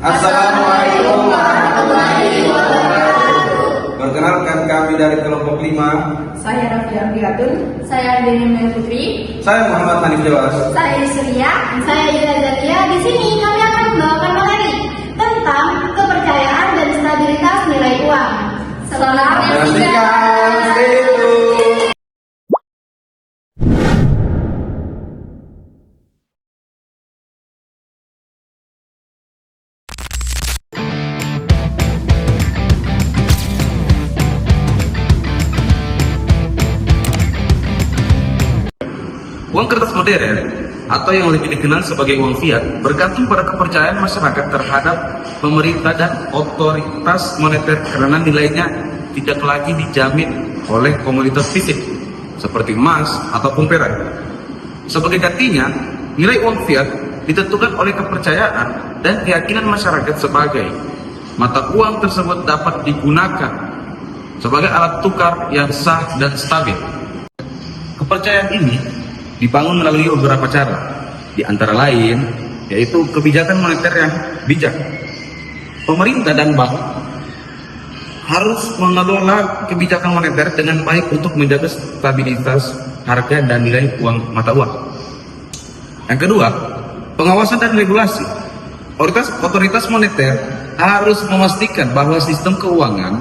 Assalamualaikum warahmatullahi wabarakatuh. Perkenalkan kami dari kelompok 5. Saya Raffi Apriatun. Saya Deni Putri. Saya Muhammad Hanif Dewas. Saya Surya. Saya Ida Zalia. Di sini kami akan membawakan materi tentang kepercayaan dan stabilitas nilai uang. Selamat Menyaksikan, stay tune. Uang kertas modern atau yang lebih dikenal sebagai uang fiat bergantung pada kepercayaan masyarakat terhadap pemerintah dan otoritas moneter karena nilainya tidak lagi dijamin oleh komoditas fisik seperti emas ataupun perak. Sebagai gantinya, nilai uang fiat ditentukan oleh kepercayaan dan keyakinan masyarakat sebagai mata uang tersebut dapat digunakan sebagai alat tukar yang sah dan stabil. Kepercayaan ini dibangun melalui beberapa cara, di antara lain yaitu kebijakan moneter yang bijak. Pemerintah dan bank harus mengelola kebijakan moneter dengan baik untuk menjaga stabilitas harga dan nilai uang mata uang. Yang kedua, pengawasan dan regulasi. Otoritas moneter harus memastikan bahwa sistem keuangan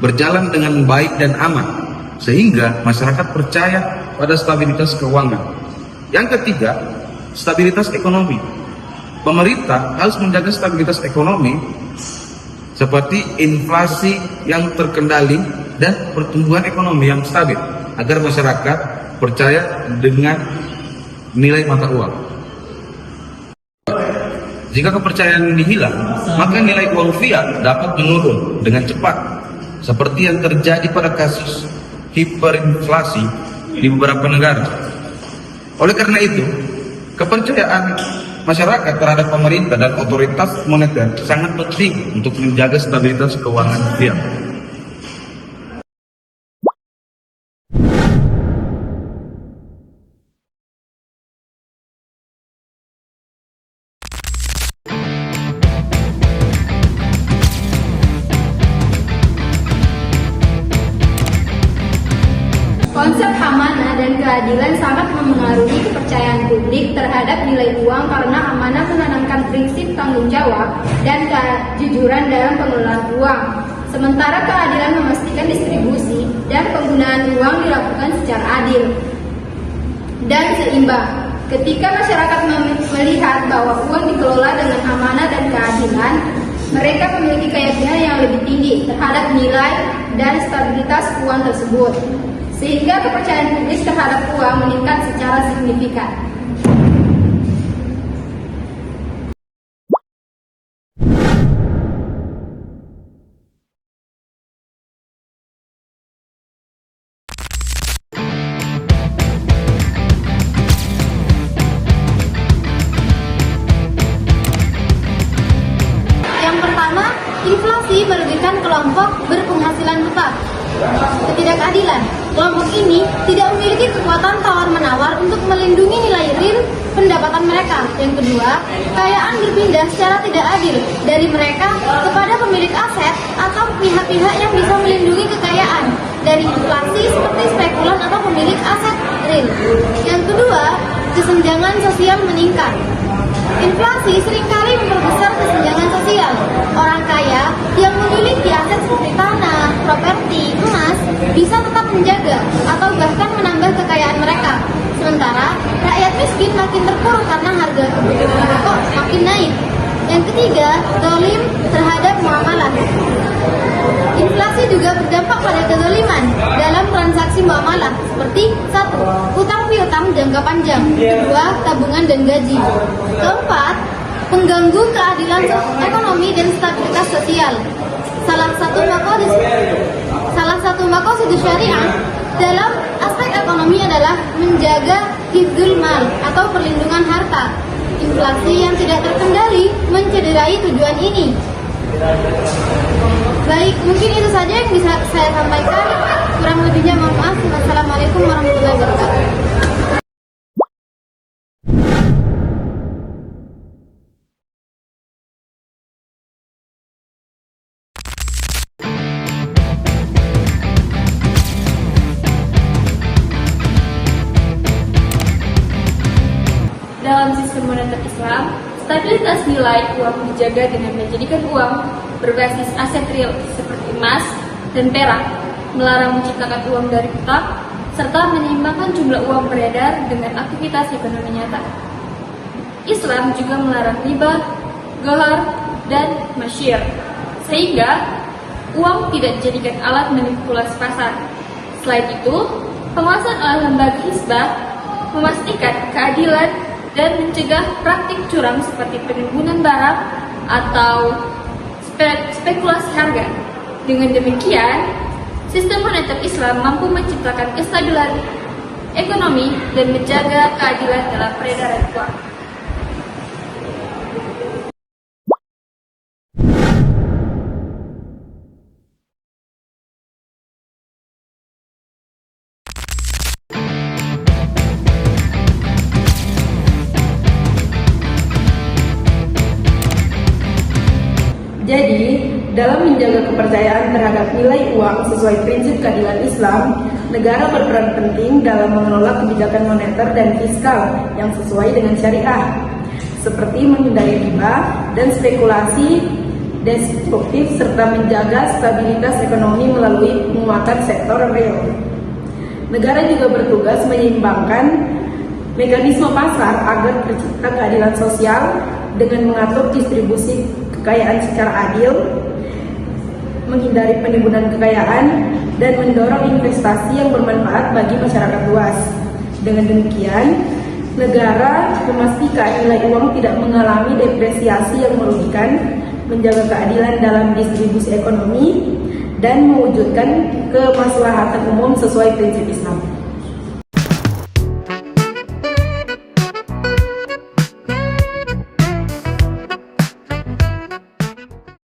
berjalan dengan baik dan aman, sehingga masyarakat percaya pada stabilitas keuangan. Yang ketiga, stabilitas ekonomi. Pemerintah harus menjaga stabilitas ekonomi seperti inflasi yang terkendali dan pertumbuhan ekonomi yang stabil agar masyarakat percaya dengan nilai mata uang. Jika kepercayaan ini hilang, maka nilai uang fiat dapat menurun dengan cepat, seperti yang terjadi pada kasus hiperinflasi di beberapa negara. Oleh karena itu, kepercayaan masyarakat terhadap pemerintah dan otoritas moneter sangat penting untuk menjaga stabilitas keuangan fiat. Konsep amanah dan keadilan sangat memengaruhi kepercayaan publik terhadap nilai uang karena amanah menanamkan prinsip tanggung jawab dan kejujuran dalam pengelolaan uang. Sementara keadilan memastikan distribusi dan penggunaan uang dilakukan secara adil dan seimbang. Ketika masyarakat melihat bahwa uang dikelola dengan amanah dan keadilan, mereka memiliki keyakinan yang lebih tinggi terhadap nilai dan stabilitas uang tersebut, sehingga kepercayaan publik terhadap uang meningkat secara signifikan. Yang pertama, inflasi merugikan kelompok berpenghasilan tetap. Ketidakadilan. Kelompok ini tidak memiliki kekuatan tawar-menawar untuk melindungi nilai real pendapatan mereka. Yang kedua, kekayaan berpindah secara tidak adil dari mereka kepada pemilik aset atau pihak-pihak yang bisa melindungi kekayaan dari inflasi seperti spekulan atau pemilik aset real. Yang kedua, kesenjangan sosial meningkat. Inflasi seringkali memperbesar kesenjangan sosial. Orang kaya yang memiliki aset seperti tanah, properti, emas bisa tetap menjaga atau bahkan menambah kekayaan mereka. Sementara rakyat miskin makin terpuruk karena harga kebutuhan pokok makin naik. Yang ketiga, zalim terhadap muamalah. Inflasi juga berdampak pada kezaliman dalam transaksi muamalah seperti 1. Utang piutang jangka panjang. 2. Tabungan dan gaji. Keempat, pengganggu keadilan ekonomi dan stabilitas sosial. Salah satu maqasid syariah dalam aspek ekonomi adalah menjaga hifdzul mal atau perlindungan harta. Inflasi yang tidak terkendali mencederai tujuan ini. Baik, mungkin itu saja yang bisa saya sampaikan. Kurang lebihnya mohon maaf. Wassalamualaikum warahmatullahi wabarakatuh. Stabilitas nilai uang dijaga dengan menjadikan uang berbasis aset real seperti emas dan perak, melarang menciptakan uang dari utang, serta menyeimbangkan jumlah uang beredar dengan aktivitas ekonomi nyata. Islam juga melarang riba, ghar, dan masyir, sehingga uang tidak dijadikan alat manipulasi pasar. Selain itu, pengawasan oleh lembaga hizbah memastikan keadilan dan mencegah praktik curang seperti penimbunan barang atau spekulasi harga. Dengan demikian, sistem moneter Islam mampu menciptakan kestabilan ekonomi dan menjaga keadilan dalam peredaran uang. Jadi, dalam menjaga kepercayaan terhadap nilai uang sesuai prinsip keadilan Islam, negara berperan penting dalam mengelola kebijakan moneter dan fiskal yang sesuai dengan syariah, seperti menghindari riba dan spekulasi destruktif serta menjaga stabilitas ekonomi melalui penguatan sektor real. Negara juga bertugas menyeimbangkan mekanisme pasar agar tercipta keadilan sosial dengan mengatur distribusi kekayaan secara adil, menghindari penimbunan kekayaan, dan mendorong investasi yang bermanfaat bagi masyarakat luas. Dengan demikian, negara memastikan nilai uang tidak mengalami depresiasi yang merugikan, menjaga keadilan dalam distribusi ekonomi, dan mewujudkan kemaslahatan umum sesuai prinsip Islam.